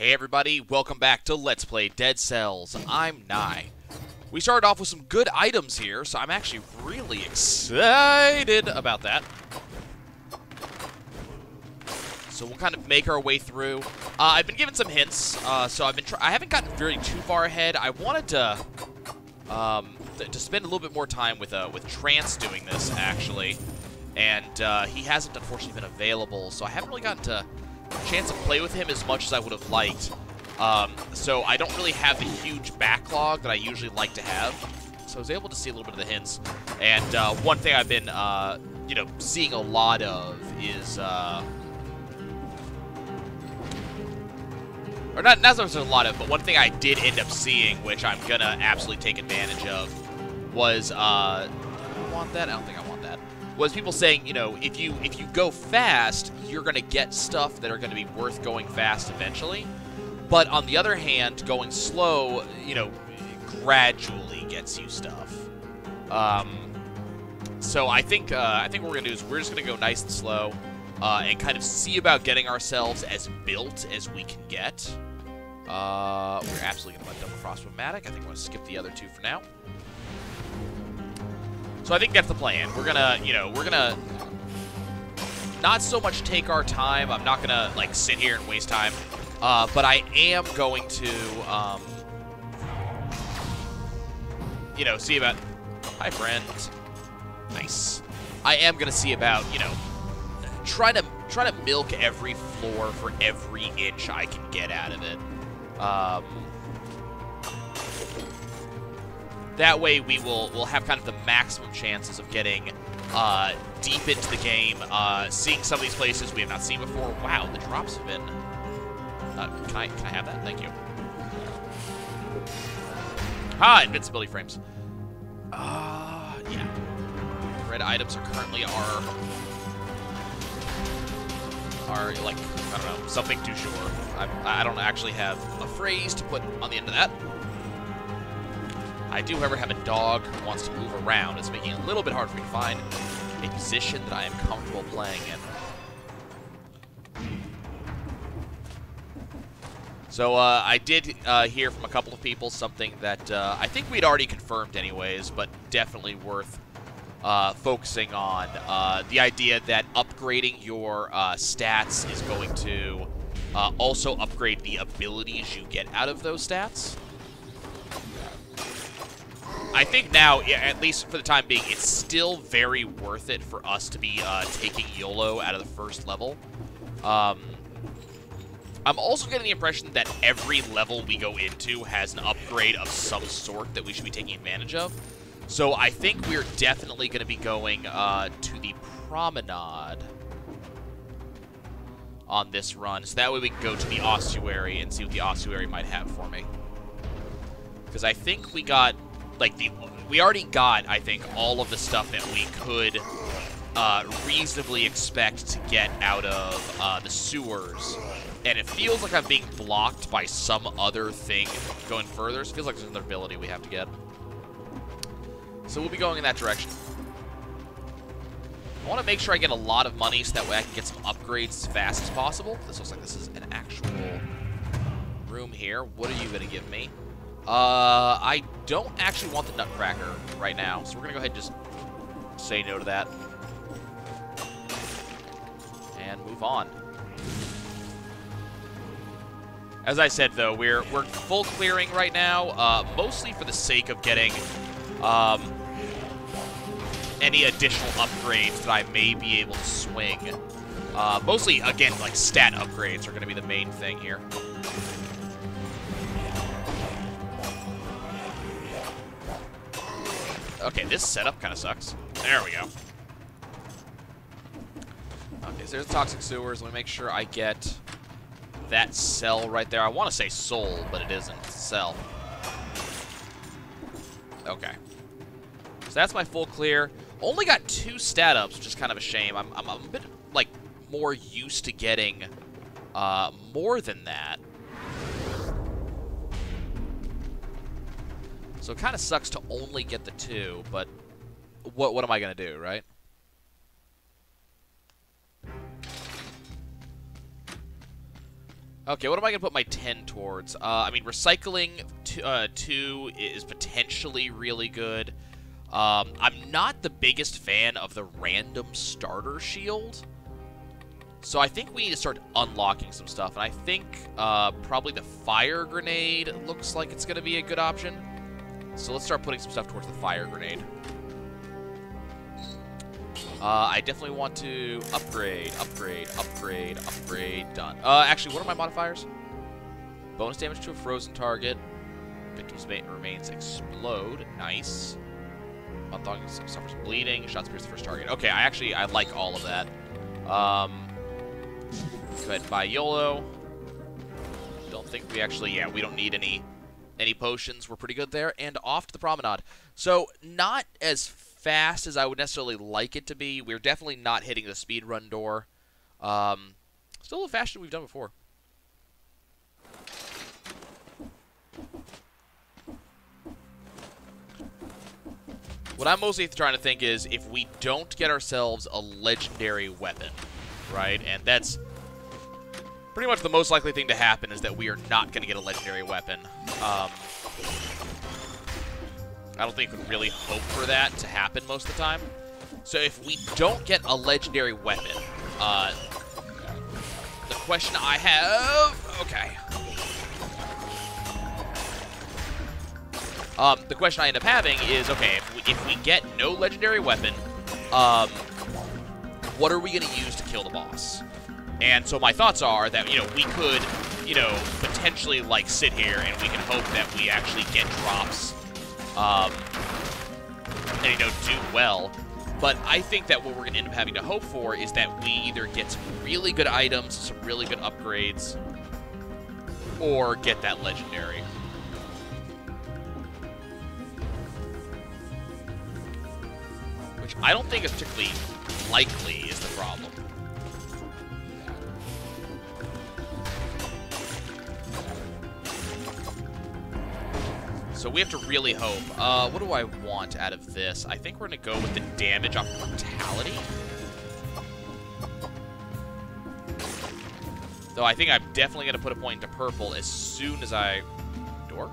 Hey everybody, welcome back to Let's Play Dead Cells. I'm Nye. We started off with some good items here, so I'm actually really excited about that. So we'll kind of make our way through. I've been given some hints, so I haven't gotten very too far ahead. I wanted to spend a little bit more time with Trance doing this actually, and he hasn't unfortunately been available, so I haven't really gotten to chance to play with him as much as I would have liked. So I don't really have the huge backlog that I usually like to have. So I was able to see a little bit of the hints. And one thing I've been, seeing a lot of is, or not so much a lot of, but one thing I did end up seeing, which I'm gonna absolutely take advantage of, was, do I want that? I don't think I want that. Was people saying, you know, if you go fast, you're going to get stuff that are going to be worth going fast eventually. But on the other hand, going slow, you know, gradually gets you stuff. So I think what we're going to do is we're just going to go nice and slow and kind of see about getting ourselves as built as we can get. We're absolutely going to let double Frostwomatic. I think I'm going to skip the other two for now. So I think that's the plan. We're gonna, not so much take our time. I'm not gonna, like, sit here and waste time. But I am going to, see about... Hi, friend. Nice. I am gonna see about, try to milk every floor for every inch I can get out of it. That way we'll have kind of the maximum chances of getting deep into the game, seeing some of these places we have not seen before. Wow, the drops have been... Can I have that? Thank you. Ha! Invincibility frames. Yeah. Red items are currently are like, I don't know, something too sure. I don't actually have a phrase to put on the end of that. I do, however, have a dog who wants to move around. It's making it a little bit hard for me to find a position that I am comfortable playing in. So I did hear from a couple of people something that I think we'd already confirmed anyways, but definitely worth focusing on. The idea that upgrading your stats is going to also upgrade the abilities you get out of those stats. I think now, at least for the time being, it's still very worth it for us to be taking YOLO out of the first level. I'm also getting the impression that every level we go into has an upgrade of some sort that we should be taking advantage of. So I think we're definitely going to be going to the promenade on this run. So that way we can go to the ossuary and see what the ossuary might have for me. Because I think we got... we already got, I think, all of the stuff that we could reasonably expect to get out of the sewers. And it feels like I'm being blocked by some other thing going further. So it feels like there's another ability we have to get. So we'll be going in that direction. I want to make sure I get a lot of money so that way I can get some upgrades as fast as possible. This looks like this is an actual room here. What are you going to give me? I don't actually want the Nutcracker right now, so we're gonna go ahead and just say no to that. And move on. As I said, though, we're full clearing right now, mostly for the sake of getting any additional upgrades that I may be able to swing. Mostly, again, like stat upgrades are gonna be the main thing here. Okay, this setup kind of sucks. There we go. Okay, so there's the toxic sewers. Let me make sure I get that cell right there. I want to say soul, but it isn't. It's cell. Okay. So that's my full clear. Only got 2 stat ups, which is kind of a shame. I'm a bit, like, more used to getting more than that. So it kind of sucks to only get the 2, but what am I going to do, right? Okay, what am I going to put my 10 towards? I mean, recycling 2 is potentially really good. I'm not the biggest fan of the random starter shield. So I think we need to start unlocking some stuff. And I think probably the fire grenade looks like it's going to be a good option. So let's start putting some stuff towards the fire grenade. I definitely want to upgrade. Done. Actually, what are my modifiers? Bonus damage to a frozen target. Victim's remains explode. Nice. Unthawing suffers bleeding. Shots pierce the first target. Okay, I like all of that. Go ahead and buy YOLO. Don't think we actually, yeah, we don't need any potions. We're pretty good there. And off to the promenade. So, not as fast as I would necessarily like it to be. We're definitely not hitting the speedrun door. Still a little faster than we've done before. What I'm mostly trying to think is if we don't get ourselves a legendary weapon, right? And that's pretty much the most likely thing to happen is that we are not going to get a legendary weapon. I don't think we can really hope for that to happen most of the time. So if we don't get a legendary weapon, the question I have... Okay. The question I end up having is, okay, if we get no legendary weapon, what are we going to use to kill the boss? And so my thoughts are that, we could, potentially, like, sit here and we can hope that we actually get drops, and, do well. But I think that what we're going to end up having to hope for is that we either get some really good items, some really good upgrades, or get that legendary. Which I don't think is particularly likely is the problem. So we have to really hope. What do I want out of this? I think we're going to go with the damage on mortality. Though I think I'm definitely going to put a point into purple as soon as I... Door?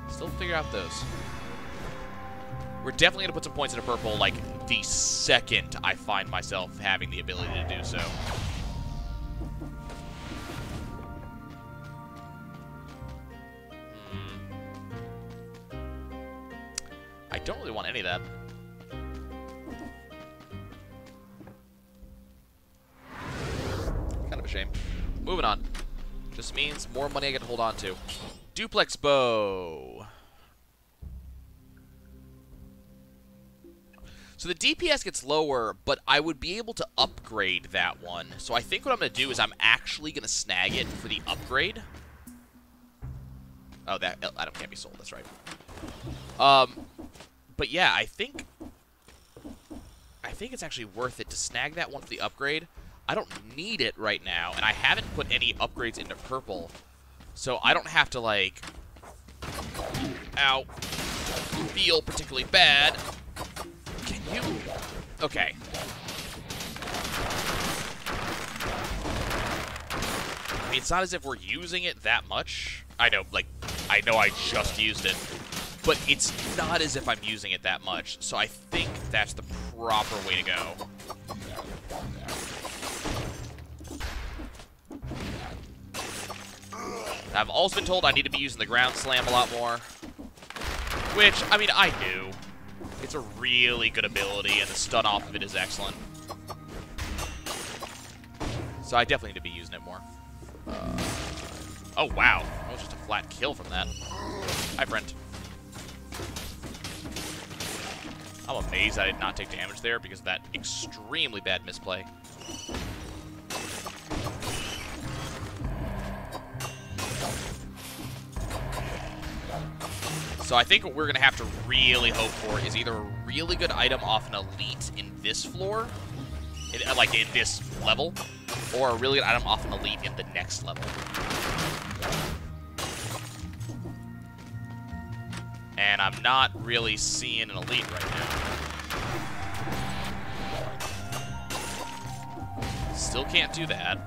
Still figure out those. We're definitely going to put some points into purple, like, the second I find myself having the ability to do so. I don't really want any of that. Kind of a shame. Moving on. Just means more money I get to hold on to. Duplex bow. So the DPS gets lower, but I would be able to upgrade that one. So I think what I'm going to do is I'm actually going to snag it for the upgrade. Oh, that item can't be sold. That's right. But yeah, I think it's actually worth it to snag that one for the upgrade. I don't need it right now, and I haven't put any upgrades into purple, so I don't have to, like, feel particularly bad. Can you? Okay. I mean, it's not as if we're using it that much. I know I just used it. But it's not as if I'm using it that much, so I think that's the proper way to go. I've also been told I need to be using the ground slam a lot more, which, I mean, I knew. It's a really good ability, and the stun off of it is excellent. So I definitely need to be using it more. Oh, wow. That was just a flat kill from that. Hi, friend. I'm amazed I did not take damage there because of that extremely bad misplay. So I think what we're going to have to really hope for is either a really good item off an elite in this floor, like in this level, or a really good item off an elite in the next level. And I'm not really seeing an elite right now. Still can't do that.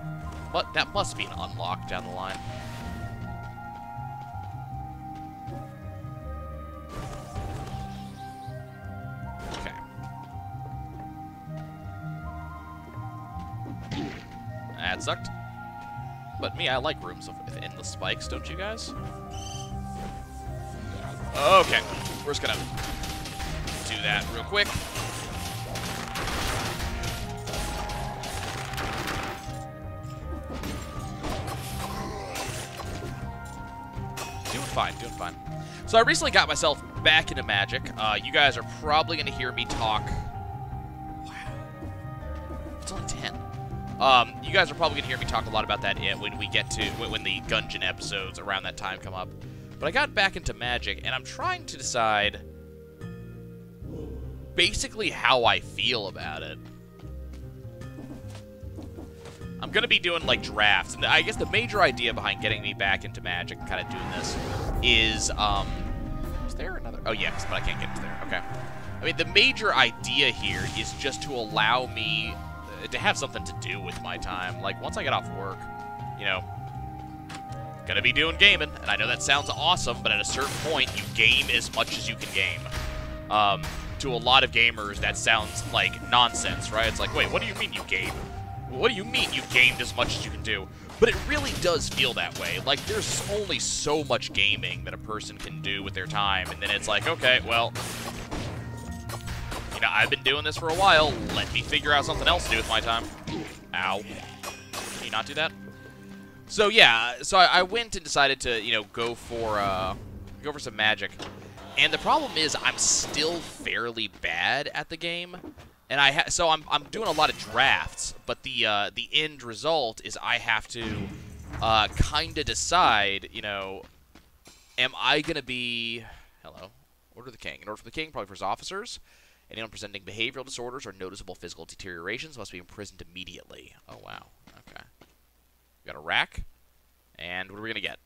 that must be an unlock down the line. Okay. That sucked. But me, I like rooms with endless spikes, don't you guys? Okay, we're just gonna do that real quick. Doing fine, doing fine. So I recently got myself back into Magic. You guys are probably gonna hear me talk. Wow, it's only 10. You guys are probably gonna hear me talk a lot about that when we get to when the Gungeon episodes around that time come up. But I got back into Magic, and I'm trying to decide basically how I feel about it. I'm going to be doing, like, drafts. And I guess the major idea behind getting me back into Magic and kind of doing this is there another? Oh, yes, but I can't get into there. Okay. I mean, the major idea here is just to allow me to have something to do with my time. Like, once I get off work, you know, gonna be doing gaming, and I know that sounds awesome, but at a certain point, you game as much as you can game. To a lot of gamers, that sounds like nonsense, right? It's like, wait, what do you mean you game? What do you mean you gamed as much as you can do? But it really does feel that way. Like, there's only so much gaming that a person can do with their time, and then it's like, okay, well, you know, I've been doing this for a while. Let me figure out something else to do with my time. Ow. Can you not do that? So yeah, so I went and decided to, you know, go for some Magic, and the problem is I'm still fairly bad at the game, and so I'm doing a lot of drafts, but the end result is I have to kind of decide, you know, am I gonna be Order of the King? In order for the King, probably for his officers, anyone presenting behavioral disorders or noticeable physical deteriorations must be imprisoned immediately. Oh wow, okay. We got a rack, and what are we gonna get?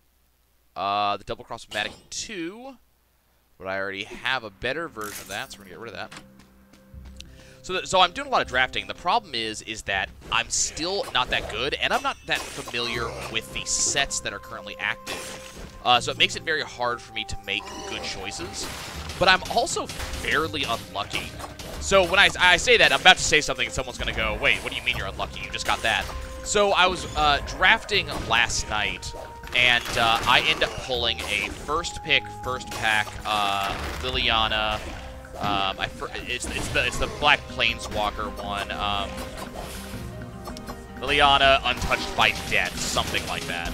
The Double Cross-O-Matic 2, but I already have a better version of that, so we're gonna get rid of that. So I'm doing a lot of drafting. The problem is that I'm still not that good, and I'm not that familiar with the sets that are currently active. So it makes it very hard for me to make good choices. But I'm also fairly unlucky. So when I say that, I'm about to say something, and someone's going to go, wait, what do you mean you're unlucky? You just got that. So I was drafting last night, and I end up pulling a first pick, first pack, Liliana. It's the Black Planeswalker one. Liliana, Untouched by Death, something like that.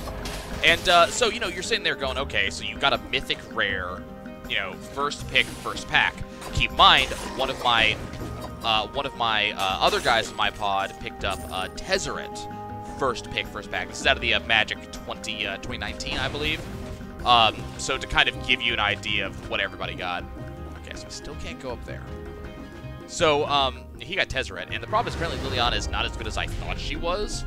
And so, you know, you're sitting there going, okay, so you got a mythic rare, you know, first pick, first pack. Keep in mind, one of my other guys in my pod picked up Tezzeret, first pick, first pack. This is out of the Magic 2019, I believe. So to kind of give you an idea of what everybody got. Okay, so I still can't go up there. So he got Tezzeret, and the problem is apparently Liliana is not as good as I thought she was.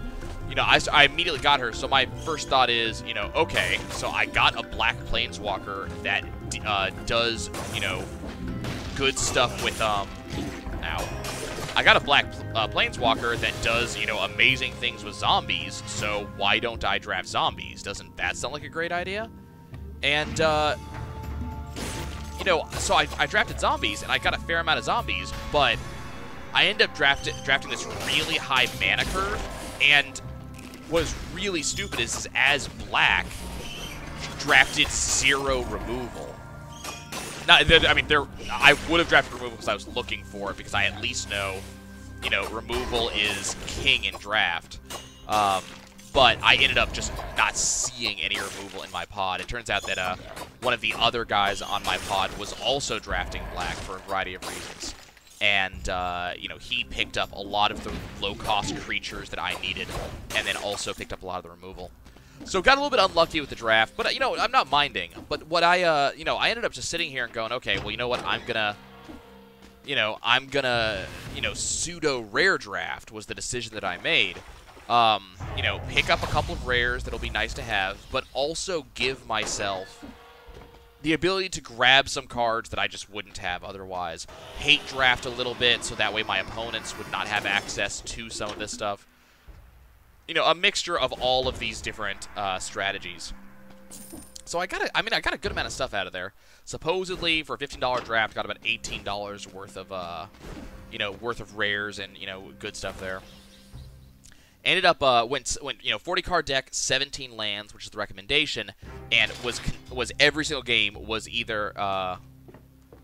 You know, I immediately got her, so my first thought is, you know, okay, so I got a Black Planeswalker that does, you know, good stuff with, ow. I got a Black Planeswalker that does, you know, amazing things with zombies, so why don't I draft zombies? Doesn't that sound like a great idea? And, you know, so I drafted zombies, and I got a fair amount of zombies, but I ended up drafting this really high mana curve, and what is really stupid is as Black, drafted 0 removal. Not, I mean, I would have drafted removal because I was looking for it, because I at least know, you know, removal is king in draft. But I ended up just not seeing any removal in my pod. It turns out that one of the other guys on my pod was also drafting Black for a variety of reasons. And, you know, he picked up a lot of the low-cost creatures that I needed, and then also picked up a lot of the removal. So got a little bit unlucky with the draft, but, you know, I'm not minding. But what you know, I ended up just sitting here and going, okay, well, you know what, I'm gonna, you know, pseudo-rare draft was the decision that I made. You know, pick up a couple of rares that'll be nice to have, but also give myself the ability to grab some cards that I just wouldn't have otherwise. Hate draft a little bit, so that way my opponents would not have access to some of this stuff. you know, a mixture of all of these different strategies. So I got a good amount of stuff out of there. Supposedly, for a $15 draft, got about $18 worth of, you know, worth of rares and, you know, good stuff there. Ended up, went you know, 40 card deck, 17 lands, which is the recommendation, and was every single game was either,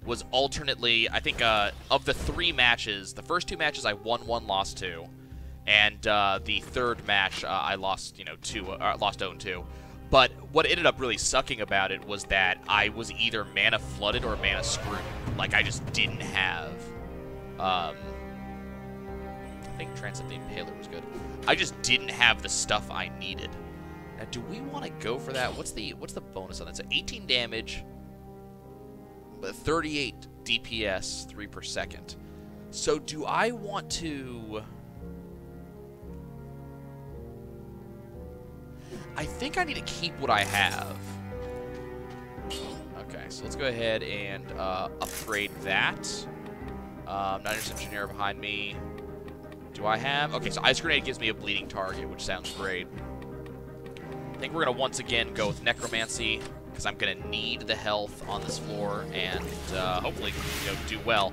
was alternately, I think, of the 3 matches, the first 2 matches I won 1, lost 2, and the third match I lost, you know, 2, lost 0-2. But what ended up really sucking about it was that I was either mana flooded or mana screwed. Like, I just didn't have, I think Transcend the Impaler was good. I just didn't have the stuff I needed. Now, do we want to go for that? What's the bonus on that? So 18 damage, but 38 DPS, 3 per second. So do I want to... I think I need to keep what I have. Okay, so let's go ahead and upgrade that. Nitrogen Engineer behind me. Do I have... Okay, so Ice Grenade gives me a bleeding target, which sounds great. I think we're going to once again go with Necromancy, because I'm going to need the health on this floor, and hopefully, you know, do well.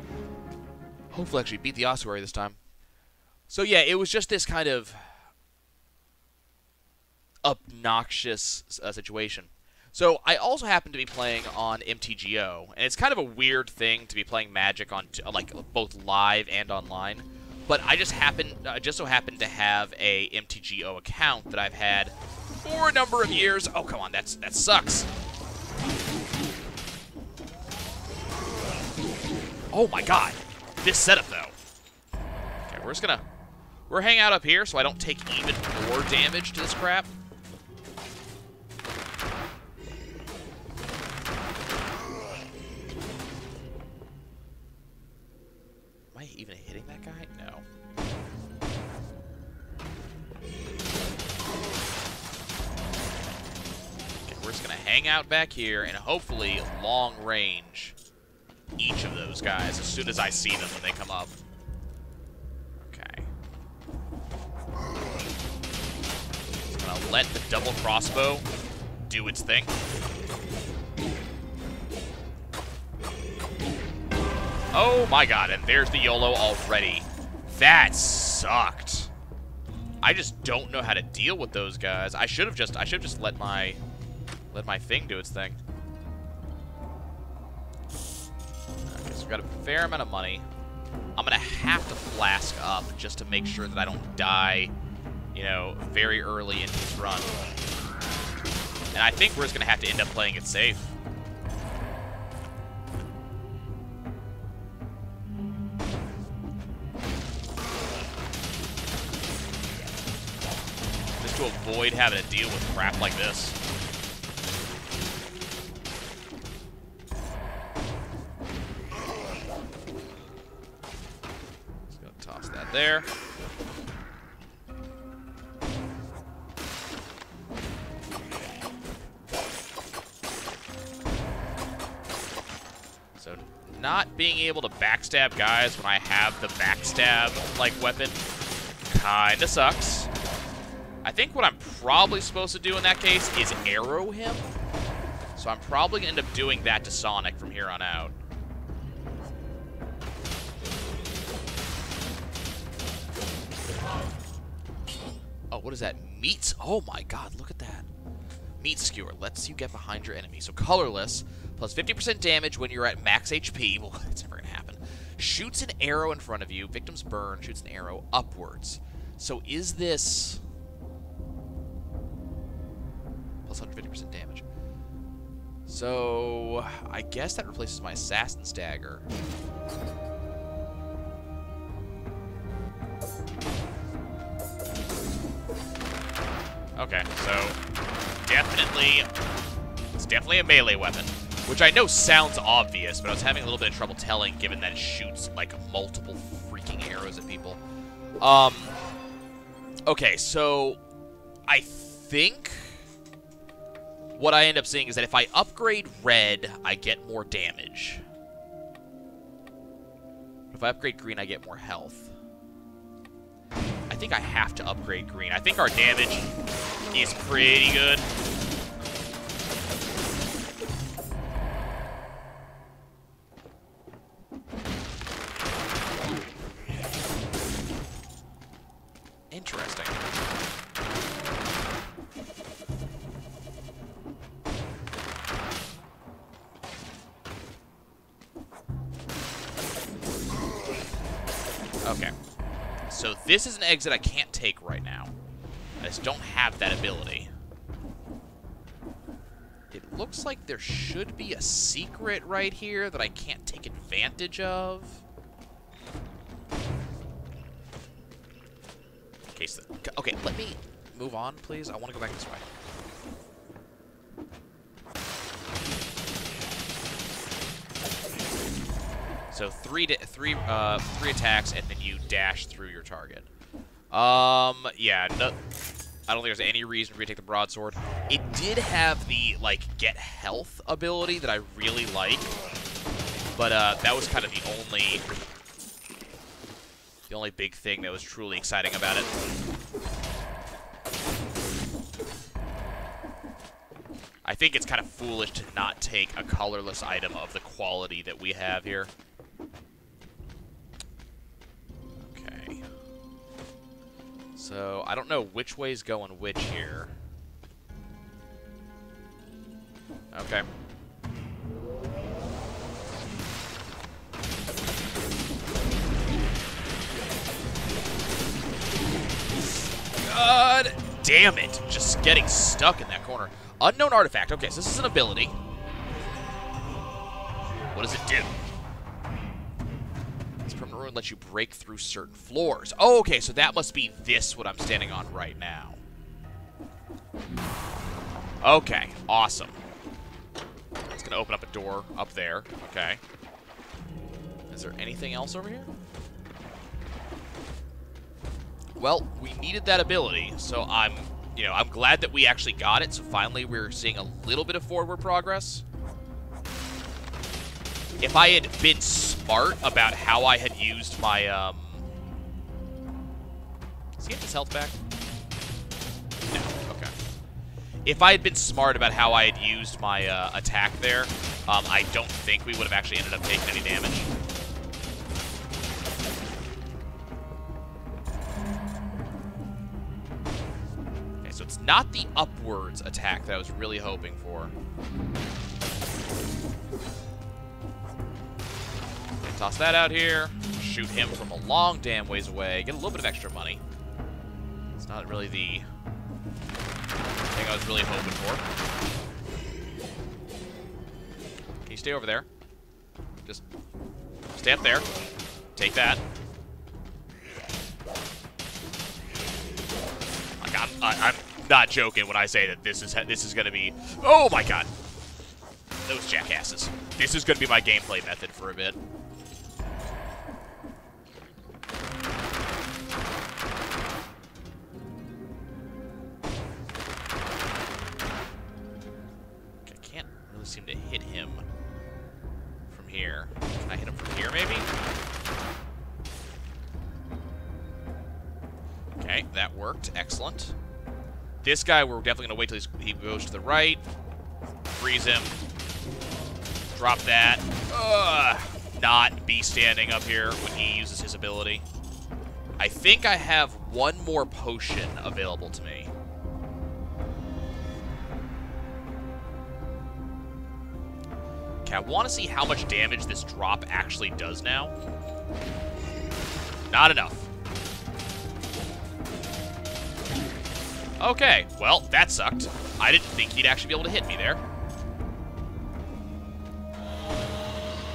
Hopefully actually beat the Ossuary this time. So yeah, it was just this kind of obnoxious situation. So I also happen to be playing on MTGO, and it's kind of a weird thing to be playing Magic on like both live and online. But I just so happen to have a MTGO account that I've had for a number of years. Oh come on, that sucks. Oh my god, this setup though. Okay, we're hang out up here so I don't take even more damage to this crap. Am I even hitting that guy? No. Okay, we're just gonna hang out back here and hopefully long range each of those guys as soon as I see them when they come up. Okay. Just gonna let the double crossbow do its thing. Oh my god, and there's the YOLO already. That sucked. I just don't know how to deal with those guys. I should have just let my thing do its thing. Okay, so we've got a fair amount of money. I'm gonna have to flask up just to make sure that I don't die, you know, very early into this run. And I think we're just gonna have to end up playing it safe. To avoid having to deal with crap like this. Just gonna toss that there. So not being able to backstab guys when I have the backstab like weapon kinda sucks. I think what I'm probably supposed to do in that case is arrow him. So I'm probably going to end up doing that to Sonic from here on out. Oh, what is that? Meat? Oh my god, look at that. Meat Skewer lets you get behind your enemy. So colorless, plus 50% damage when you're at max HP. Well, that's never going to happen. Shoots an arrow in front of you. Victims burn. Shoots an arrow upwards. So is this... plus 150% damage. So, I guess that replaces my Assassin's Dagger. Okay, so it's definitely a melee weapon, which I know sounds obvious, but I was having a little bit of trouble telling given that it shoots like multiple freaking arrows at people. Okay, so I think what I end up seeing is that if I upgrade red, I get more damage. If I upgrade green, I get more health. I I think I have to upgrade green. I think our damage is pretty good. Interesting. Okay. So this is an exit I can't take right now. I just don't have that ability. It looks like there should be a secret right here that I can't take advantage of. Okay, let me move on, please. I want to go back this way. So three attacks, and then you dash through your target. Yeah, no, I don't think there's any reason for me to take the broadsword. It did have the, like, get health ability that I really like, but that was kind of the only big thing that was truly exciting about it. I think it's kind of foolish to not take a colorless item of the quality that we have here. Okay. So, I don't know which way's going which here. Okay. God damn it. Just getting stuck in that corner. Unknown artifact. Okay, so this is an ability. What does it do? This permanent ruin lets you break through certain floors. Oh, okay, so that must be this, what I'm standing on right now. Okay, awesome. It's going to open up a door up there. Okay. Is there anything else over here? Well, we needed that ability, so I'm glad that we actually got it, so finally we're seeing a little bit of forward progress. If I had been smart about how I had used my, Does he get his health back? No, okay. If I had been smart about how I had used my, attack there, I don't think we would have actually ended up taking any damage. So it's not the upwards attack that I was really hoping for. Toss that out here. Shoot him from a long damn ways away. Get a little bit of extra money. It's not really the thing I was really hoping for. Can you stay over there? Just stay up there. Take that. I'm not joking when I say that this is going to be... Oh, my God. Those jackasses. This is going to be my gameplay method for a bit. I can't really seem to hit him from here. Can I hit him from here, maybe? Okay, that worked. Excellent. This guy, we're definitely going to wait till he goes to the right. Freeze him. Drop that. Not be standing up here when he uses his ability. I think I have one more potion available to me. Okay, I want to see how much damage this drop actually does now. Not enough. Okay, well, that sucked. I didn't think he'd actually be able to hit me there.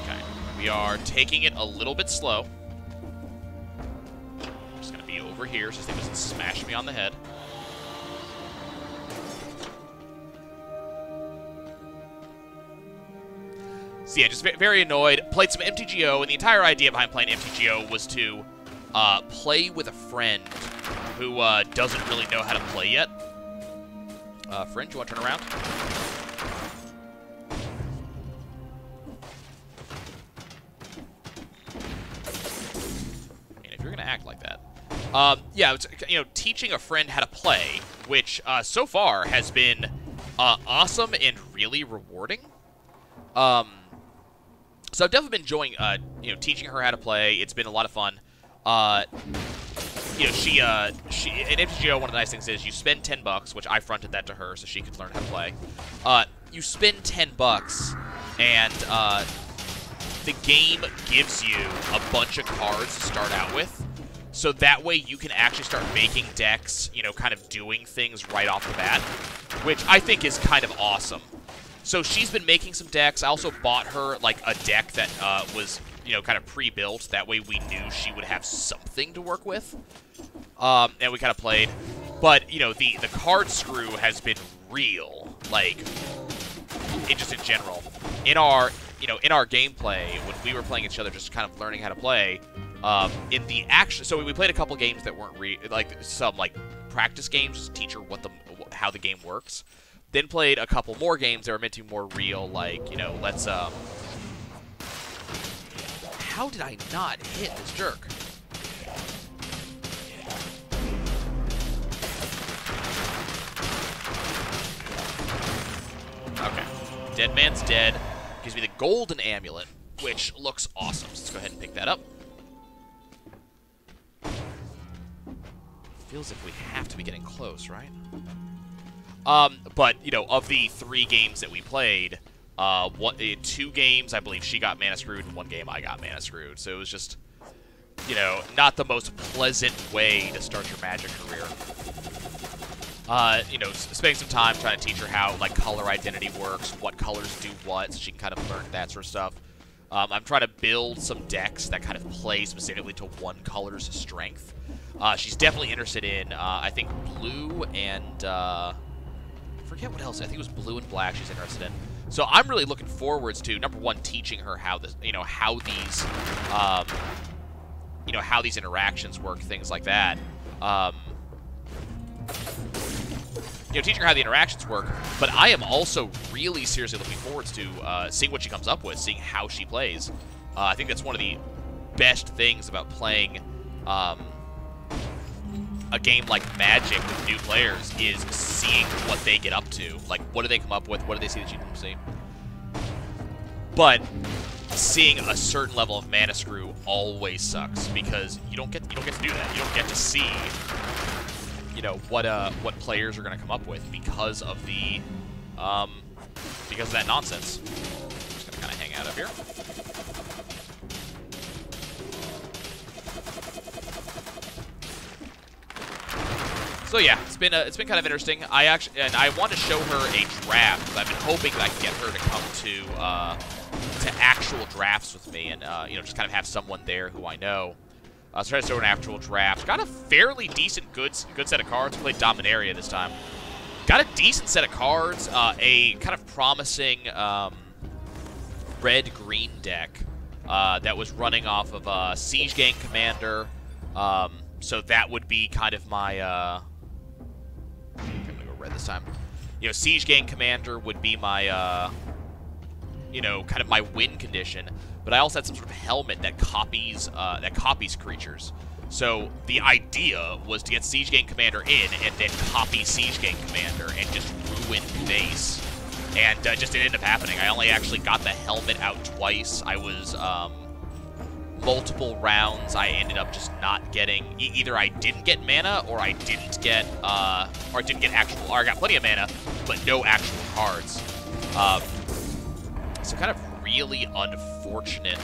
Okay, we are taking it a little bit slow. I'm just going to be over here so this thing doesn't smash me on the head. So yeah, just very annoyed. Played some MTGO, and the entire idea behind playing MTGO was to play with a friend who doesn't really know how to play yet. Friend, you want to turn around? I mean, if you're going to act like that. Yeah, it's, teaching a friend how to play, which so far has been awesome and really rewarding. So I've definitely been enjoying, teaching her how to play. It's been a lot of fun. She in MTGO, one of the nice things is you spend $10, which I fronted that to her so she could learn how to play. You spend $10, and the game gives you a bunch of cards to start out with. So that way you can actually start making decks, kind of doing things right off the bat, which I think is kind of awesome. So she's been making some decks. I also bought her, like, a deck that was, kind of pre-built. That way we knew she would have something to work with. And we kind of played. But, the card screw has been real. Like, just in general. In our gameplay, when we were playing each other, just kind of learning how to play, in the action, so we played a couple games that weren't some practice games, just teach her how the game works. Then played a couple more games that were meant to be more real, like, let's, how did I not hit this jerk? Okay. Dead Man's Dead. Gives me the Golden Amulet, which looks awesome. So let's go ahead and pick that up. Feels like we have to be getting close, right? But, of the 3 games that we played, 2 games, I believe she got mana screwed, and 1 game I got mana screwed. So it was just, not the most pleasant way to start your Magic career. Spending some time trying to teach her how, color identity works, what colors do what, so she can kind of learn that sort of stuff. I'm trying to build some decks that kind of play specifically to one color's strength. She's definitely interested in, I think, blue and, I forget what else. I think it was blue and black she's interested in. So I'm really looking forwards to, number one, teaching her how this, how these interactions work, things like that. Teaching her how the interactions work, but I am also really seriously looking forward to seeing what she comes up with, seeing how she plays. I think that's one of the best things about playing a game like Magic with new players, is seeing what they get up to. Like, what do they come up with? What do they see that you don't see? But seeing a certain level of mana screw always sucks, because you don't get to do that. You don't get to see what players are going to come up with because of the because of that nonsense. I'm just going to kind of hang out up here. So yeah, it's been kind of interesting. I want to show her a draft, because I've been hoping that I can get her to come to actual drafts with me, and just kind of have someone there who I know. So try to show an actual draft. Got a fairly decent, good set of cards. Played Dominaria this time. Got a decent set of cards. A kind of promising red-green deck that was running off of Siege Gang Commander. So that would be kind of my. I'm gonna go red this time. Siege Gang Commander would be my. Kind of my win condition. But I also had some sort of helmet that copies creatures. So the idea was to get Siege Gang Commander in and then copy Siege Gang Commander and just ruin base. And just it ended up happening. I only actually got the helmet out twice. I was multiple rounds. I ended up just not getting. Either I didn't get mana, or I didn't get actual. Or I got plenty of mana, but no actual cards. So kind of really unfortunate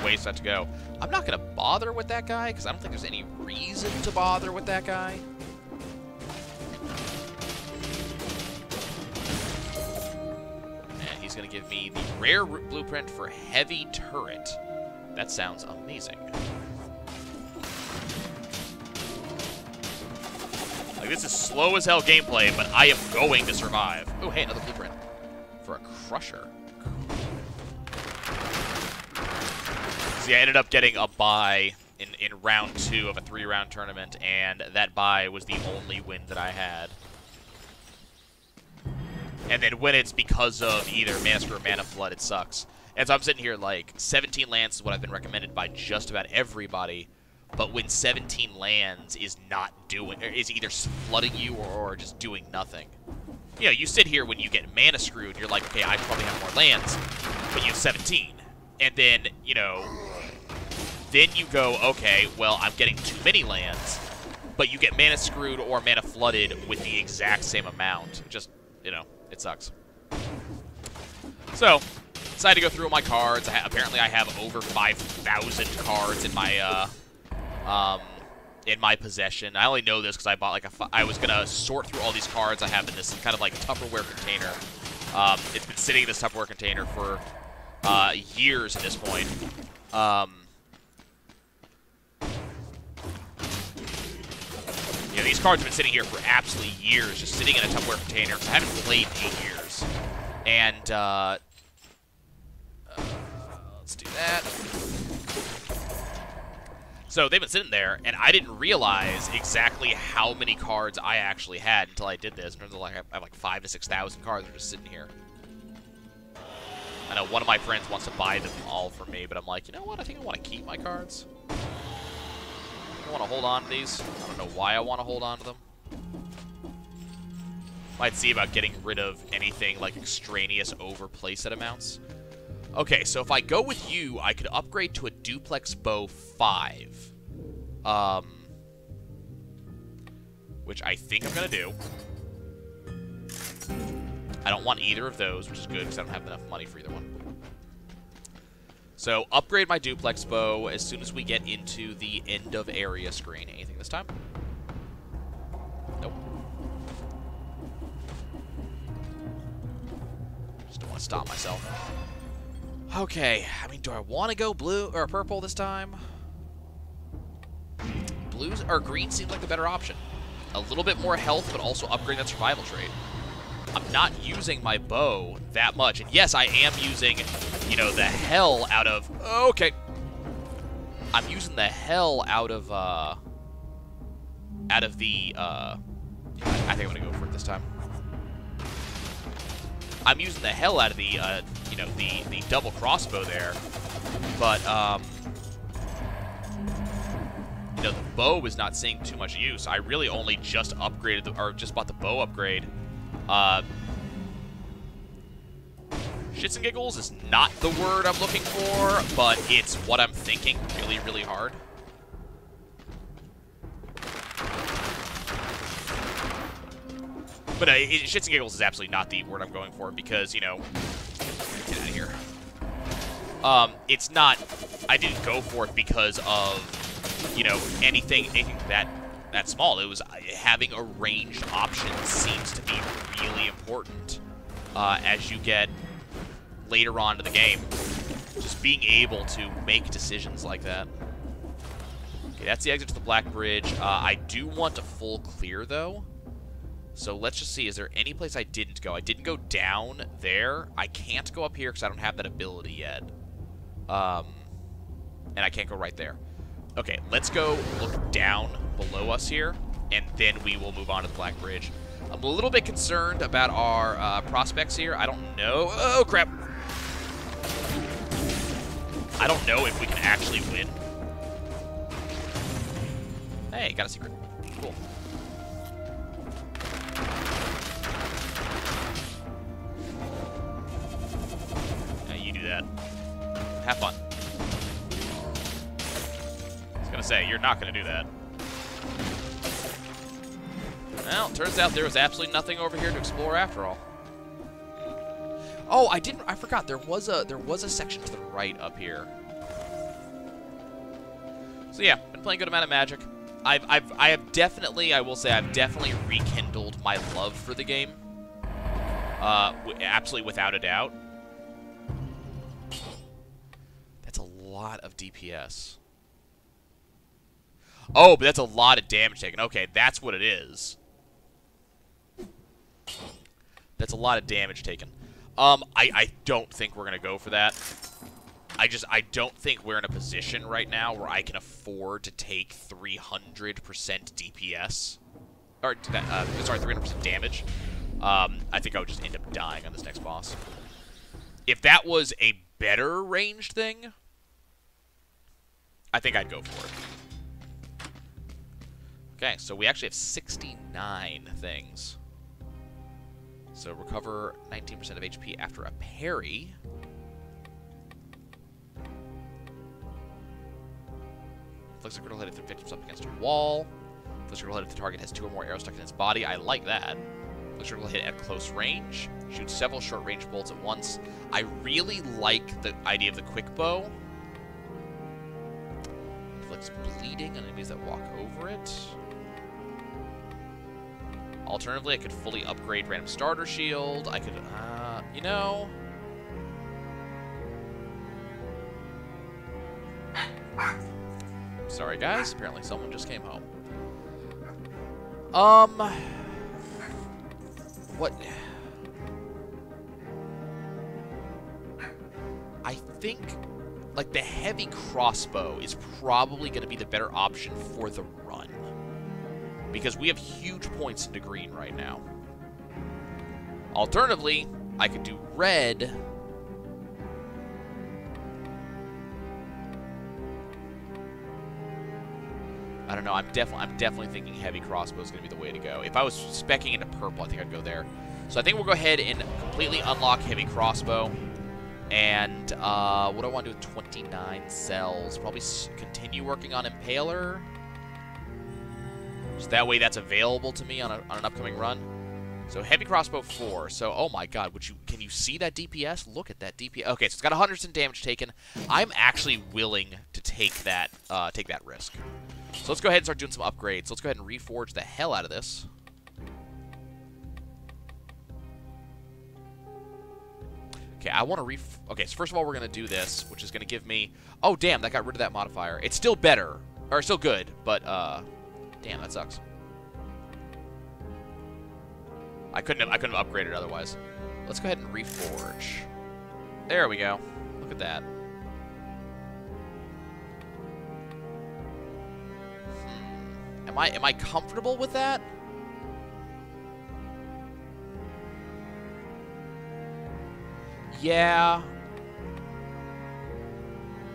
ways for that to go. I'm not going to bother with that guy, because I don't think there's any reason to bother with that guy. And he's going to give me the rare blueprint for Heavy Turret. That sounds amazing. Like, this is slow as hell gameplay, but I am going to survive. Oh, hey, another blueprint for a Crusher. So yeah, I ended up getting a bye in round 2 of a 3-round tournament, and that bye was the only win that I had. And then when it's because of either Mana Screw or Mana Flood, it sucks. And so I'm sitting here like 17 lands is what I've been recommended by just about everybody. but when 17 lands is not doing, is either flooding you or just doing nothing. You know, you sit here when you get mana screwed, and you're like, okay, I probably have more lands, but you have 17. And then, you know, then you go, okay, well, I'm getting too many lands, but you get mana screwed or mana flooded with the exact same amount. Just, you know, it sucks. So, decided to go through all my cards. Apparently I have over 5,000 cards in my possession. I only know this because I bought like I was gonna sort through all these cards I have in this kind of like Tupperware container. It's been sitting in this Tupperware container for years at this point. You know, these cards have been sitting here for absolutely years, just sitting in a Tupperware container. I haven't played in 8 years. And, let's do that. So they've been sitting there, and I didn't realize exactly how many cards I actually had until I did this. In terms of, like, I have like 5,000 to 6,000 cards that are just sitting here. I know one of my friends wants to buy them all for me, but I'm like, you know what? I think I want to keep my cards. I want to hold on to these. I don't know why I want to hold on to them. Might see about getting rid of anything like extraneous over playset amounts. Okay, so if I go with you, I could upgrade to a duplex bow 5. Which I think I'm going to do. I don't want either of those, which is good because I don't have enough money for either one. So, upgrade my duplex bow as soon as we get into the end of area screen. Anything this time? Nope. Just don't want to stop myself. Okay, I mean, do I want to go blue or purple this time? Blues or green seems like the better option. A little bit more health, but also upgrade that survival trait. I'm not using my bow that much. And yes, I am using, you know, the hell out of... Okay. I'm using the hell out of the... I think I'm going to go for it this time. I'm using the hell out of the, you know, the double crossbow there. But, you know, the bow is not seeing too much use. I really only just upgraded, or just bought the bow upgrade. Shits and giggles is not the word I'm looking for, but it's what I'm thinking really, really hard. But shits and giggles is absolutely not the word I'm going for because, you know, get out of here. It's not, I didn't go for it because of, you know, anything that small. It was having a ranged option seems to be really important as you get later on in the game. Just being able to make decisions like that. Okay, that's the exit to the Black Bridge. I do want a full clear, though. So let's just see. Is there any place I didn't go? I didn't go down there. I can't go up here because I don't have that ability yet. And I can't go right there. Okay, let's go look down below us here, and then we will move on to the Black Bridge. I'm a little bit concerned about our prospects here. I don't know. Oh, crap. I don't know if we can actually win. Hey, got a secret. Cool. Yeah, you do that. Have fun. I was gonna say, you're not gonna do that. Well, turns out there was absolutely nothing over here to explore after all. Oh, I forgot. There was a section to the right up here. So yeah, been playing a good amount of Magic. I have definitely, I will say, I've definitely rekindled my love for the game. Absolutely without a doubt. That's a lot of DPS. Oh, but that's a lot of damage taken. Okay, that's what it is. That's a lot of damage taken. I don't think we're going to go for that. I don't think we're in a position right now where I can afford to take 300% DPS. Or, sorry, 300% damage. I think I would just end up dying on this next boss. If that was a better ranged thing, I think I'd go for it. Okay, so we actually have 69 things. So recover 19% of HP after a parry. Inflicts a critical hit if the victim's up against a wall. Inflicts a critical hit if the target has 2 or more arrows stuck in its body. I like that. Inflicts a critical hit at close range. Shoots several short-range bolts at once. I really like the idea of the quick bow. Inflicts bleeding on enemies that walk over it. Alternatively, I could fully upgrade random starter shield. I could, you know... Sorry, guys. Apparently someone just came home. What... I think, like, the heavy crossbow is probably going to be the better option for the run. Because we have huge points into green right now. Alternatively, I could do red. I don't know. I'm definitely thinking heavy crossbow is going to be the way to go. If I was speccing into purple, I think I'd go there. So I think we'll go ahead and completely unlock heavy crossbow. And what do I want to do with 29 cells? Probably continue working on Impaler. So that way that's available to me on an upcoming run. So heavy crossbow 4. So, oh my god, can you see that DPS? Look at that DPS. Okay, so it's got 100% damage taken. I'm actually willing to take that risk. So let's go ahead and start doing some upgrades. Let's go ahead and reforge the hell out of this. Okay, I want to okay, so first of all, we're going to do this, which is going to give me... Oh, damn, that got rid of that modifier. It's still better. Or still good, but, damn, that sucks. I couldn't have upgraded otherwise. Let's go ahead and reforge. There we go. Look at that. Am I comfortable with that? Yeah.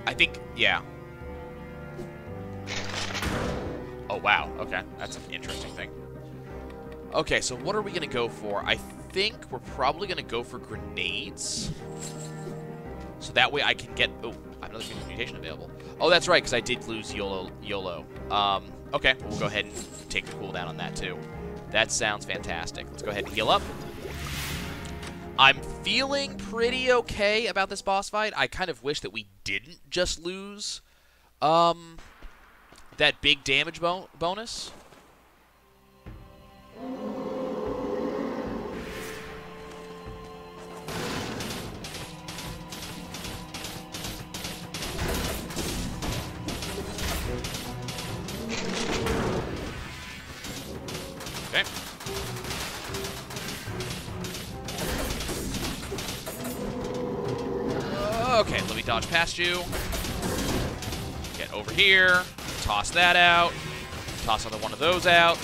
I think, yeah. Oh, wow. Okay. That's an interesting thing. Okay, so what are we going to go for? I think we're probably going to go for grenades. So that way I can get... Oh, I have another mutation available. Oh, that's right, because I did lose YOLO. Okay, we'll go ahead and take the cooldown on that, too. That sounds fantastic. Let's go ahead and heal up. I'm feeling pretty okay about this boss fight. I kind of wish that we didn't just lose that big damage bonus. Okay. Okay, let me dodge past you. Get over here. Toss that out. Toss another one of those out.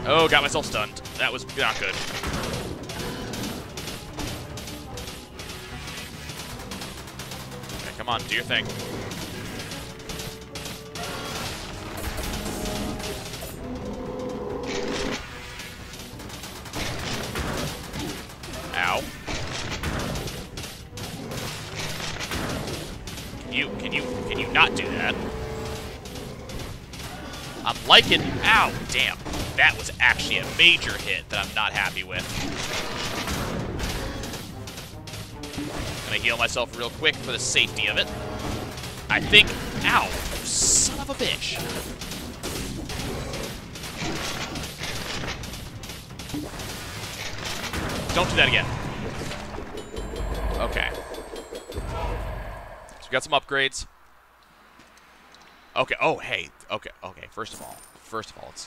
Oh, got myself stunned. That was not good. Okay, come on, do your thing. Ow. Can you not do that? I'm liking... Ow, damn. That was actually a major hit that I'm not happy with. Gonna heal myself real quick for the safety of it. I think... Ow, you son of a bitch. Don't do that again. Okay. So we got some upgrades. Okay. Oh, hey. Okay. Okay. First of all,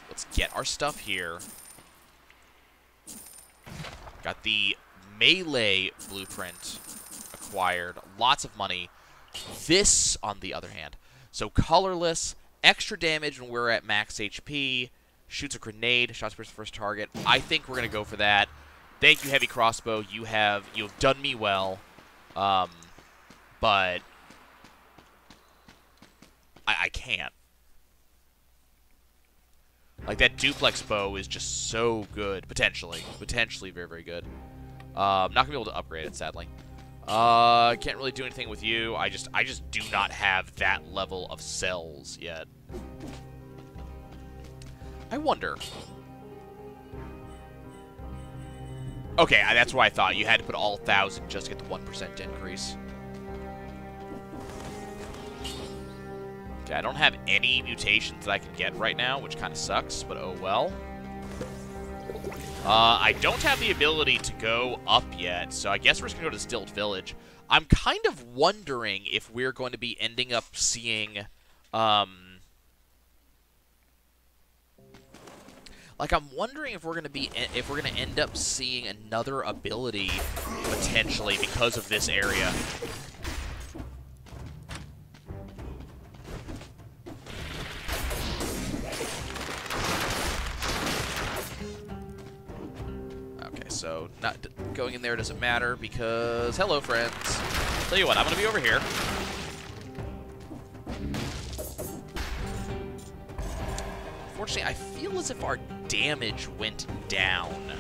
let's get our stuff here. Got the melee blueprint acquired. Lots of money. This, on the other hand, so colorless, extra damage when we're at max HP, shoots a grenade, shots first target. I think we're gonna go for that. Thank you, heavy crossbow. You've done me well, but I can't. Like, that duplex bow is just so good. Potentially very, very good. I'm not gonna be able to upgrade it, sadly. Can't really do anything with you. I just do not have that level of cells yet. I wonder. Okay, that's what I thought. You had to put all 1,000 just to get the 1% increase. Okay, I don't have any mutations that I can get right now, which kind of sucks, but oh well. I don't have the ability to go up yet, so I guess we're just going to go to Stilt Village. I'm kind of wondering if we're going to be ending up seeing, like, I'm wondering if we're going to end up seeing another ability, potentially, because of this area. So, not going in there doesn't matter because, hello, friends. Tell you what, I'm going to be over here. Unfortunately, I feel as if our damage went down.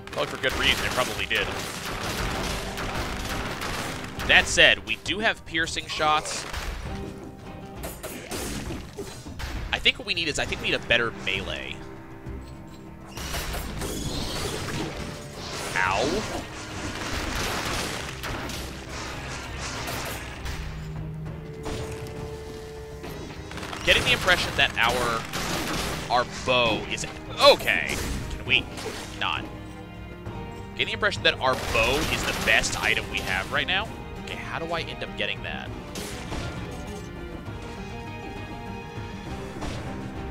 Probably for good reason, it probably did. That said, we do have piercing shots. I think what we need is, I think we need a better melee. Ow. I'm getting the impression that our bow is... Okay. Can we not? Getting the impression that our bow is the best item we have right now. Okay, how do I end up getting that?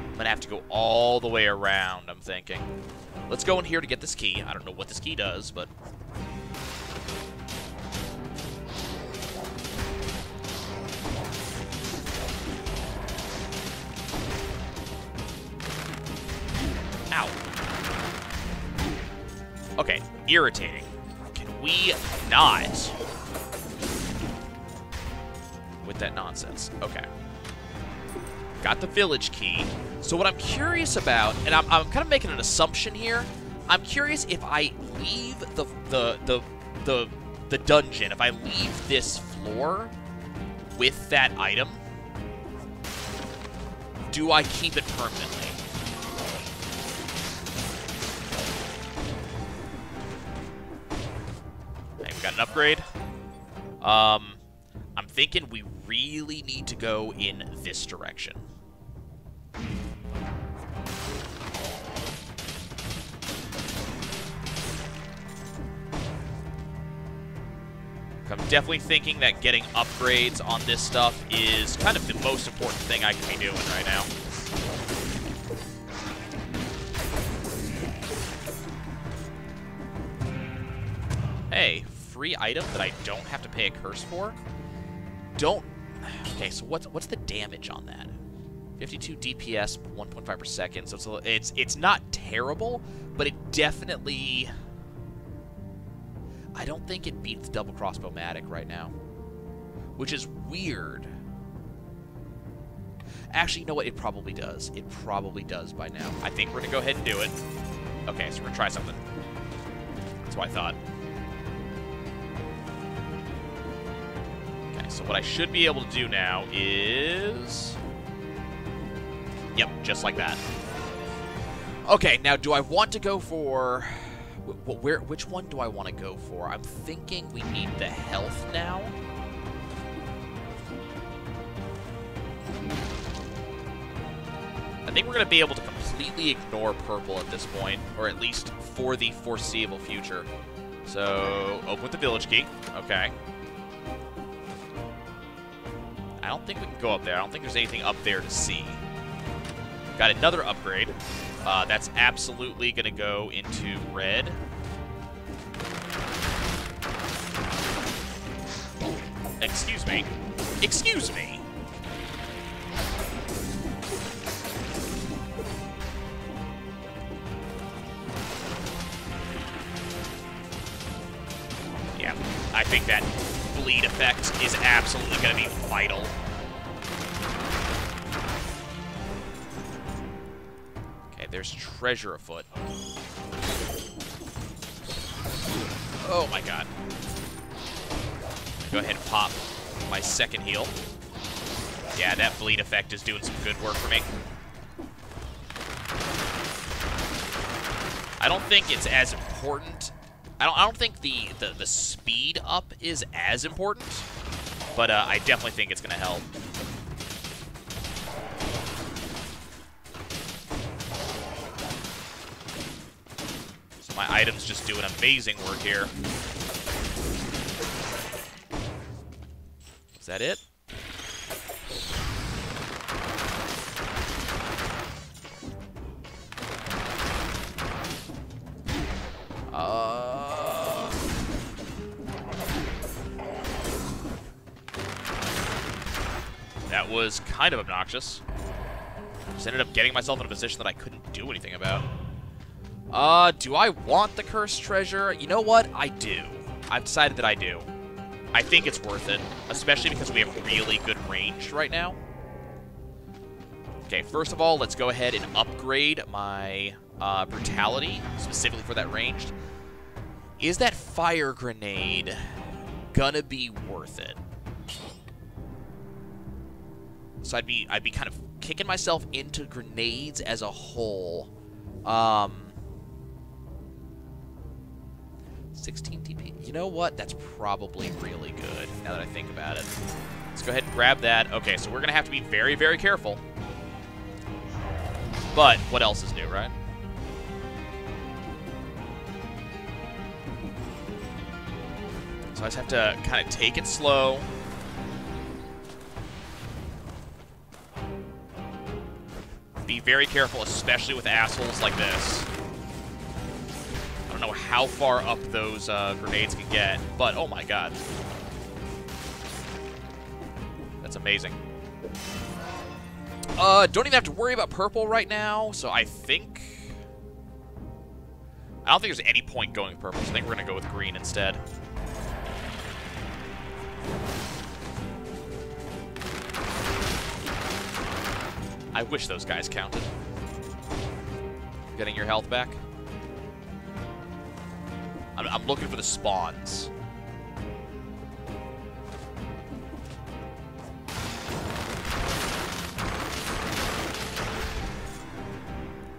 I'm gonna have to go all the way around, I'm thinking. Let's go in here to get this key. I don't know what this key does, but... Ow. Okay, irritating. Can we not? With that nonsense. Okay. Got the village key. So what I'm curious about, and I'm kind of making an assumption here, I'm curious if I leave the dungeon, if I leave this floor with that item, do I keep it permanently? Okay, we got an upgrade. I'm thinking we really need to go in this direction. I'm definitely thinking that getting upgrades on this stuff is kind of the most important thing I can be doing right now. Hey, free item that I don't have to pay a curse for? Okay, so what's the damage on that? 52 DPS, 1.5 per second. So it's not terrible, but it definitely... I don't think it beats double crossbow-matic right now, which is weird. Actually, you know what? It probably does. It probably does by now. I think we're going to go ahead and do it. Okay, so we're going to try something. That's what I thought. Okay, so what I should be able to do now is... Yep, just like that. Okay, now do I want to go for... Which one do I want to go for? I'm thinking we need the health now. I think we're going to be able to completely ignore purple at this point, or at least for the foreseeable future. So, open with the village key. Okay. I don't think we can go up there. I don't think there's anything up there to see. Got another upgrade. That's absolutely going to go into red. Excuse me. Excuse me. Yeah, I think that bleed effect is absolutely going to be vital. Okay, there's treasure afoot. Oh my god. Go ahead and pop my second heal. Yeah, that bleed effect is doing some good work for me. I don't think it's as important. I don't think the speed up is as important, but I definitely think it's going to help. So my items just do an amazing work here. Is that it? That was kind of obnoxious. Just ended up getting myself in a position that I couldn't do anything about. Do I want the cursed treasure? You know what? I do. I've decided that I do. I think it's worth it, especially because we have really good range right now. Okay, first of all, let's go ahead and upgrade my brutality, specifically for that ranged. Is that fire grenade gonna be worth it? So I'd be kind of kicking myself into grenades as a whole. 16 TP. You know what? That's probably really good, now that I think about it. Let's go ahead and grab that. Okay, so we're going to have to be very, very careful. But what else is new, right? So I just have to kind of take it slow. Be very careful, especially with assholes like this. I don't know how far up those grenades can get, but oh my god. That's amazing. Don't even have to worry about purple right now, so I don't think there's any point going with purple, so I think we're going to go with green instead. I wish those guys counted. Getting your health back? I'm looking for the spawns.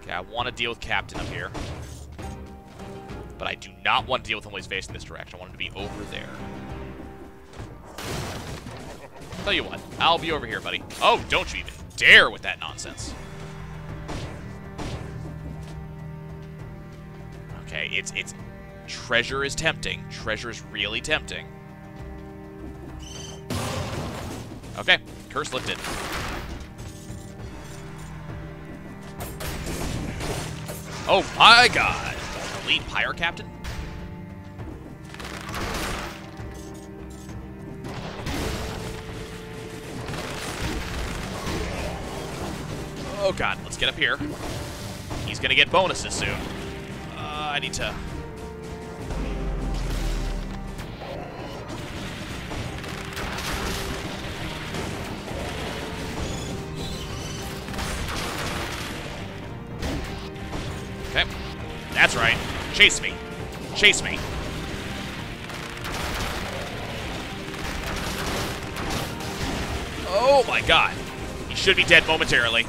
Okay, I want to deal with Captain up here. But I do not want to deal with him when he's facing this direction. I want him to be over there. Tell you what, I'll be over here, buddy. Oh, don't you even dare with that nonsense. Okay, it's treasure is tempting. Treasure is really tempting. Okay, curse lifted. Oh my god. Lead Pyre Captain? Oh god, let's get up here. He's gonna get bonuses soon. I need to... Okay, that's right. Chase me. Chase me. Oh my god. He should be dead momentarily.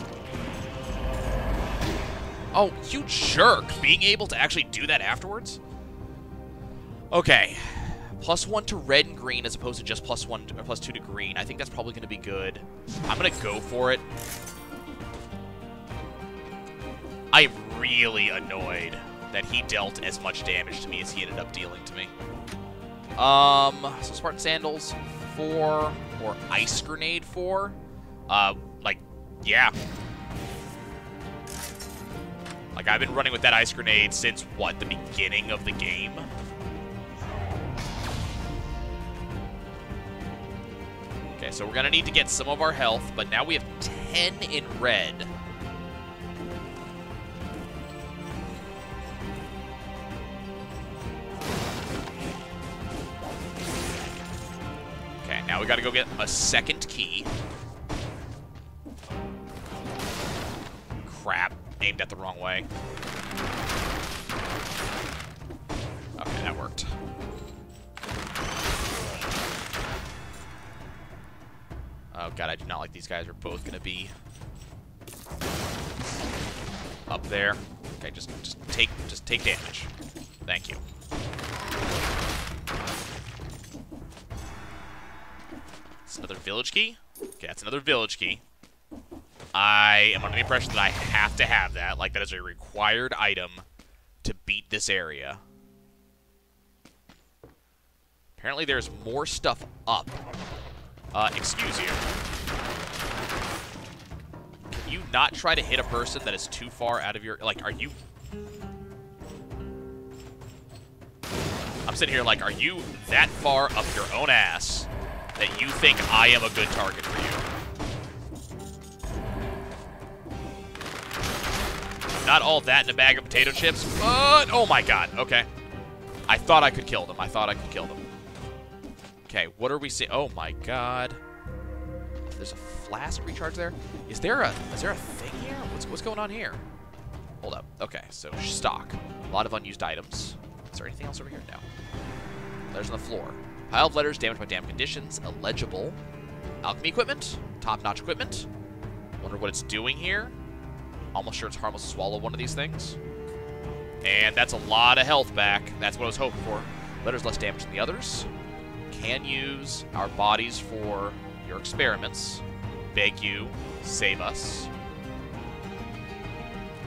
Oh, you jerk. Being able to actually do that afterwards? Okay. +1 to red and green as opposed to just +1 or +2 to green. I think that's probably going to be good. I'm going to go for it. I'm really annoyed that he dealt as much damage to me as he ended up dealing to me. So Spartan Sandals 4 or Ice Grenade 4? Like, yeah. Like, I've been running with that Ice Grenade since, what, the beginning of the game? Okay, so we're gonna need to get some of our health, but now we have 10 in red. we gotta go get a second key. Crap. Aimed at the wrong way. Okay, that worked. Oh god, I do not like these guys are both gonna be up there. Okay, just take damage. Thank you. It's another village key. Okay, that's another village key. I am under the impression that I have to have that. Like, that is a required item to beat this area. Apparently there's more stuff up. Excuse you. Can you not try to hit a person that is too far out of your... Like, are you... I'm sitting here like, are you that far up your own ass that you think I am a good target for you? Not all that in a bag of potato chips, but... Oh my god, okay. I thought I could kill them. I thought I could kill them. Okay, what are we seeing? Oh my god. There's a flask recharge there? Is there a thing here? What's going on here? Hold up. Okay, so stock. A lot of unused items. Is there anything else over here? No. Letters on the floor. Pile of letters damaged by damn conditions. Illegible. Alchemy equipment. Top-notch equipment. Wonder what it's doing here. Almost sure it's harmless to swallow one of these things. And that's a lot of health back. That's what I was hoping for. Letters less damage than the others. Can use our bodies for your experiments. Beg you, save us.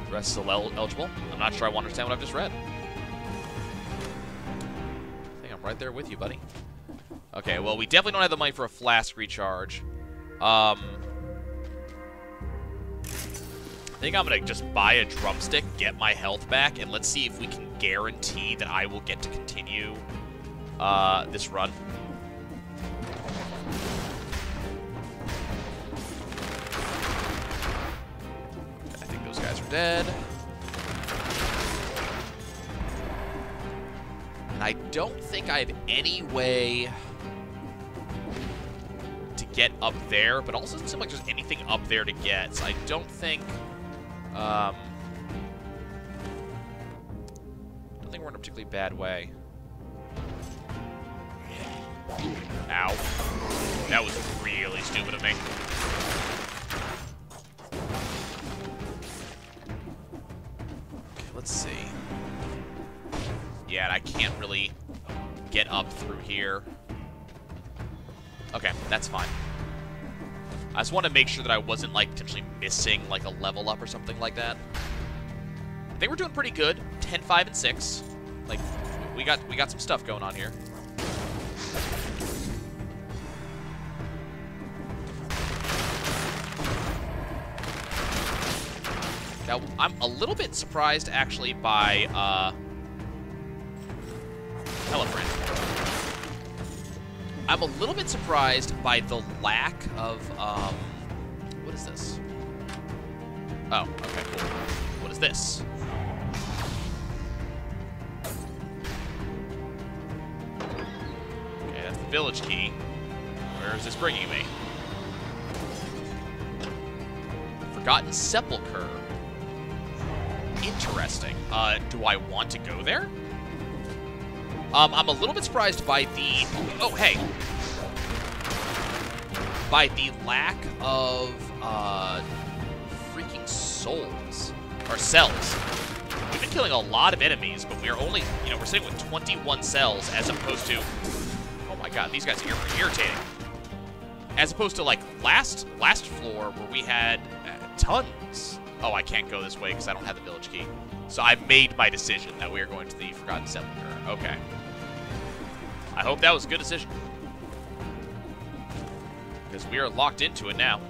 The rest is still eligible. I'm not sure I want to understand what I've just read. I think I'm right there with you, buddy. Okay, well, we definitely don't have the money for a flask recharge. I think I'm going to just buy a drumstick, get my health back, and let's see if we can guarantee that I will get to continue this run. I think those guys are dead. And I don't think I have any way to get up there, but also doesn't seem like there's anything up there to get, so I don't think... I don't think we're in a particularly bad way. Ow. That was really stupid of me. Okay, let's see. Yeah, I can't really get up through here. Okay, that's fine. I just want to make sure that I wasn't, like, potentially missing, like, a level up or something like that. I think we're doing pretty good. 10, 5, and 6. Like, we got some stuff going on here. Now, I'm a little bit surprised, actually, by, hello, friend. I'm a little bit surprised by the lack of, what is this? Oh, okay, cool. What is this? Okay, that's the village key. Where is this bringing me? Forgotten Sepulchre. Interesting. Do I want to go there? I'm a little bit surprised by the... Oh, hey. By the lack of, freaking souls. Or cells. We've been killing a lot of enemies, but we're only, you know, we're sitting with 21 cells as opposed to... Oh my god, these guys are irritating. As opposed to, like, last floor where we had tons. Oh, I can't go this way because I don't have the village key. So I've made my decision that we are going to the Forgotten Sepulchre. Okay. I hope that was a good decision. Because we are locked into it now.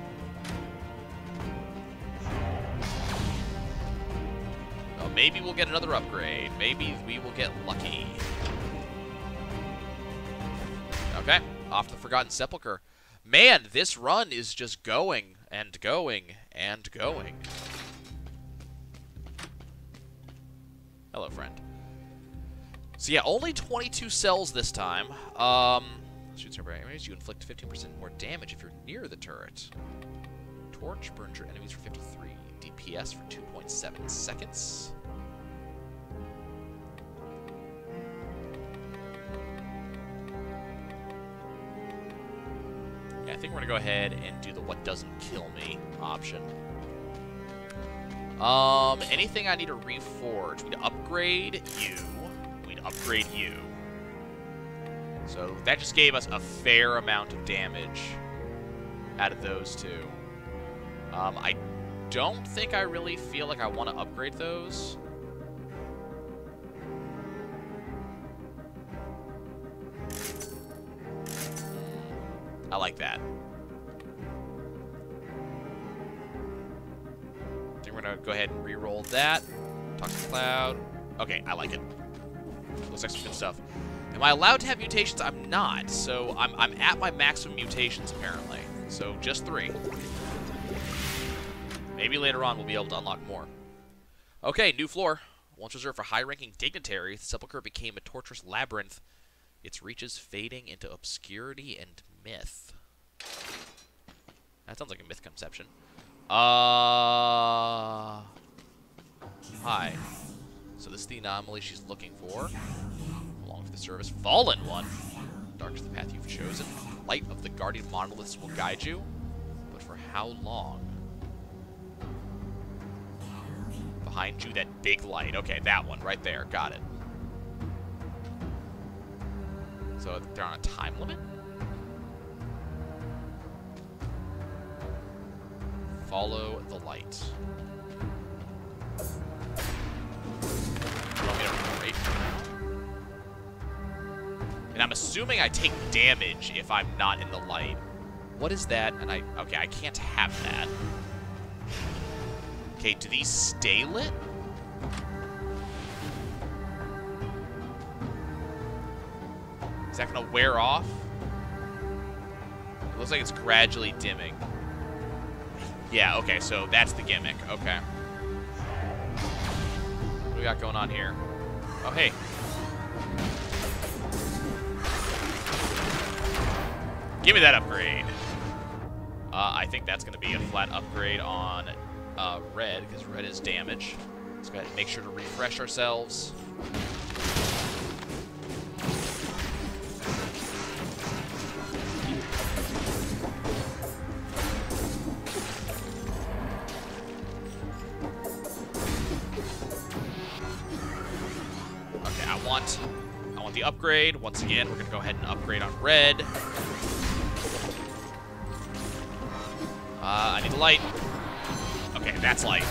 Well, maybe we'll get another upgrade. Maybe we will get lucky. Okay, off to the Forgotten Sepulchre. Man, this run is just going and going and going. Hello, friend. So yeah, only 22 cells this time. shoots nearby enemies. You inflict 15% more damage if you're near the turret. Torch burns your enemies for 53. DPS for 2.7 seconds. Yeah, I think we're going to go ahead and do the what doesn't kill me option. Anything I need to reforge? We need to upgrade you. We need to upgrade you. So that just gave us a fair amount of damage out of those two. I don't think I really feel like I want to upgrade those. I like that. I think we're going to go ahead and re-roll that. Talk to the cloud. Okay, I like it. Looks like some good stuff. Am I allowed to have mutations? I'm not. So I'm at my maximum mutations, apparently. So just 3. Maybe later on we'll be able to unlock more. Okay, new floor. Once reserved for high-ranking dignitaries, the Sepulchre became a torturous labyrinth, its reaches fading into obscurity and myth. That sounds like a myth conception. Hi. So this is the anomaly she's looking for. Along with the service. Fallen one. Dark is the path you've chosen. Light of the guardian monoliths will guide you. But for how long? Behind you, that big light. Okay, that one right there. Got it. So they're on a time limit? Follow the light. And I'm assuming I take damage if I'm not in the light. What is that? And okay, I can't have that. Okay, do these stay lit? Is that gonna wear off? It looks like it's gradually dimming. Yeah, okay, so that's the gimmick. Okay. What do we got going on here? Oh, hey. Give me that upgrade. I think that's going to be a flat upgrade on red, because red is damage. Let's go ahead and make sure to refresh ourselves. I want the upgrade. Once again, we're going to go ahead and upgrade on red. I need the light. Okay, that's light.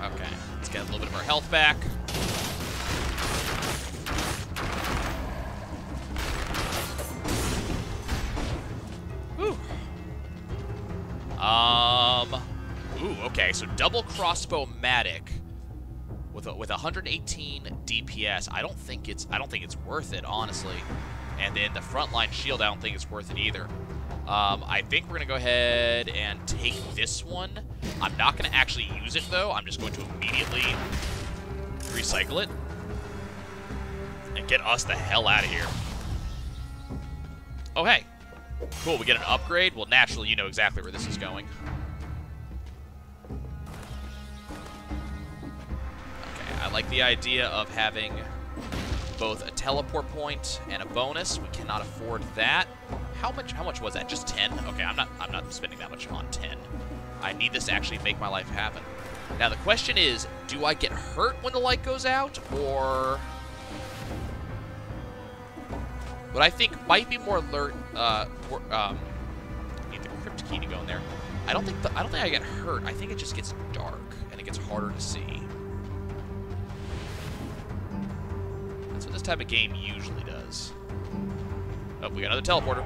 Okay, let's get a little bit of our health back. Okay, so double crossbow-matic with 118 DPS. I don't think it's worth it, honestly. And then the frontline shield, I don't think it's worth it either. I think we're gonna go ahead and take this one. I'm not gonna actually use it though. I'm just going to immediately recycle it and get us the hell out of here. Oh hey, cool. We get an upgrade. Well, naturally, you know exactly where this is going. I like the idea of having both a teleport point and a bonus. We cannot afford that. How much was that? Just 10? Okay, I'm not spending that much on 10. I need this to actually make my life happen. Now the question is, do I get hurt when the light goes out, or what I think might be more alert? Need the crypt key to go in there. I don't think I get hurt. I think it just gets dark and it gets harder to see. That's what this type of game usually does. Oh, we got another teleporter.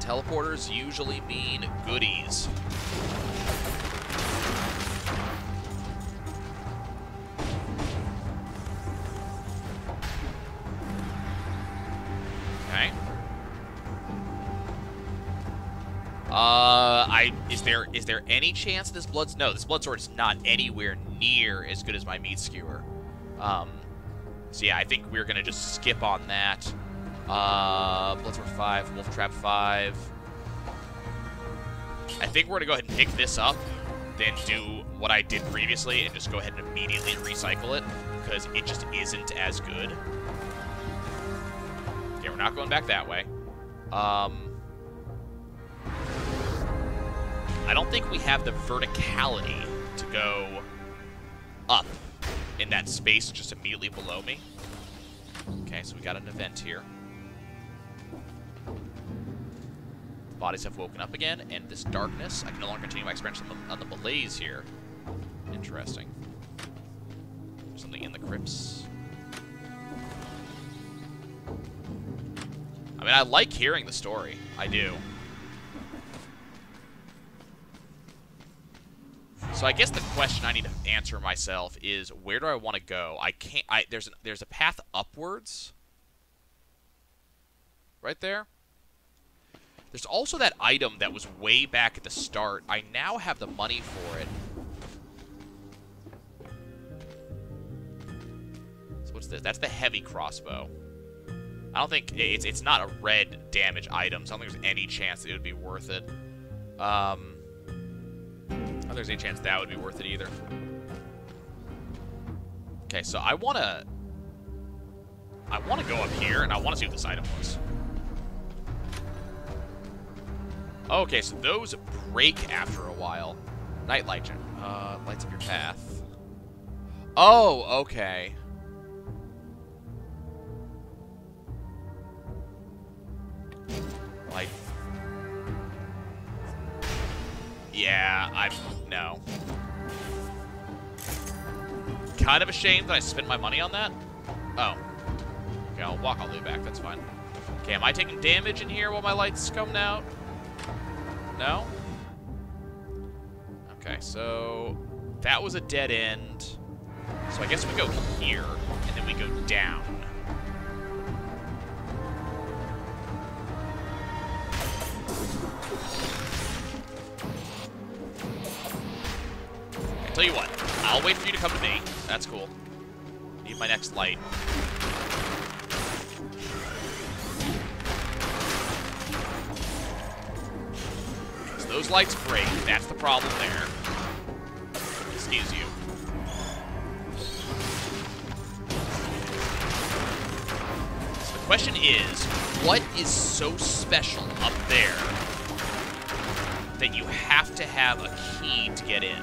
Teleporters usually mean goodies. Okay. Is there any chance this no, this blood sword is not anywhere near as good as my meat skewer. So yeah, I think we're gonna just skip on that. Blood sword 5, wolf trap 5. I think we're gonna go ahead and pick this up, then do what I did previously and just go ahead and immediately recycle it, because it just isn't as good. Okay, we're not going back that way. I don't think we have the verticality to go up in that space just immediately below me. Okay, so we got an event here. Bodies have woken up again, and this darkness, I can no longer continue my experience on the malaise here. Interesting. Something in the crypts. I mean, I like hearing the story. I do. So I guess the question I need to answer myself is, where do I want to go? I can't. There's a path upwards. Right there. There's also that item that was way back at the start. I now have the money for it. So what's this? That's the heavy crossbow. I don't think it's not a red damage item, so I don't think there's any chance that it would be worth it. I don't think there's any chance that would be worth it either. Okay, so I wanna go up here and I wanna see what this item was. Okay, so those break after a while. Nightlight lights up your path. Oh, okay. Like, yeah, no. Kind of ashamed that I spent my money on that. Oh. Okay, I'll walk all the way back, that's fine. Okay, am I taking damage in here while my light's coming out? No? Okay, so that was a dead end. So I guess we go here, and then we go down. I'll tell you what, I'll wait for you to come to me. That's cool. Need my next light. Those lights break. That's the problem there. Excuse you. So the question is, what is so special up there that you have to have a key to get in?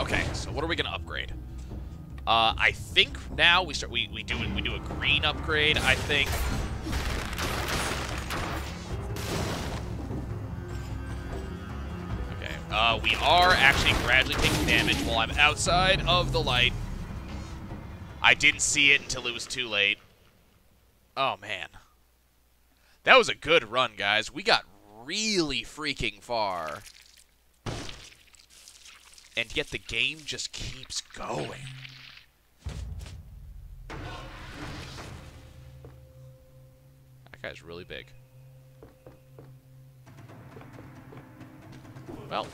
Okay, so what are we gonna upgrade? I think now we do a green upgrade, I think. Okay, we are actually gradually taking damage while I'm outside of the light. I didn't see it until it was too late. Oh, man. That was a good run, guys. We got really freaking far. And yet the game just keeps going. That guy's really big. Well,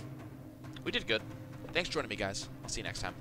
we did good. Thanks for joining me, guys. See you next time.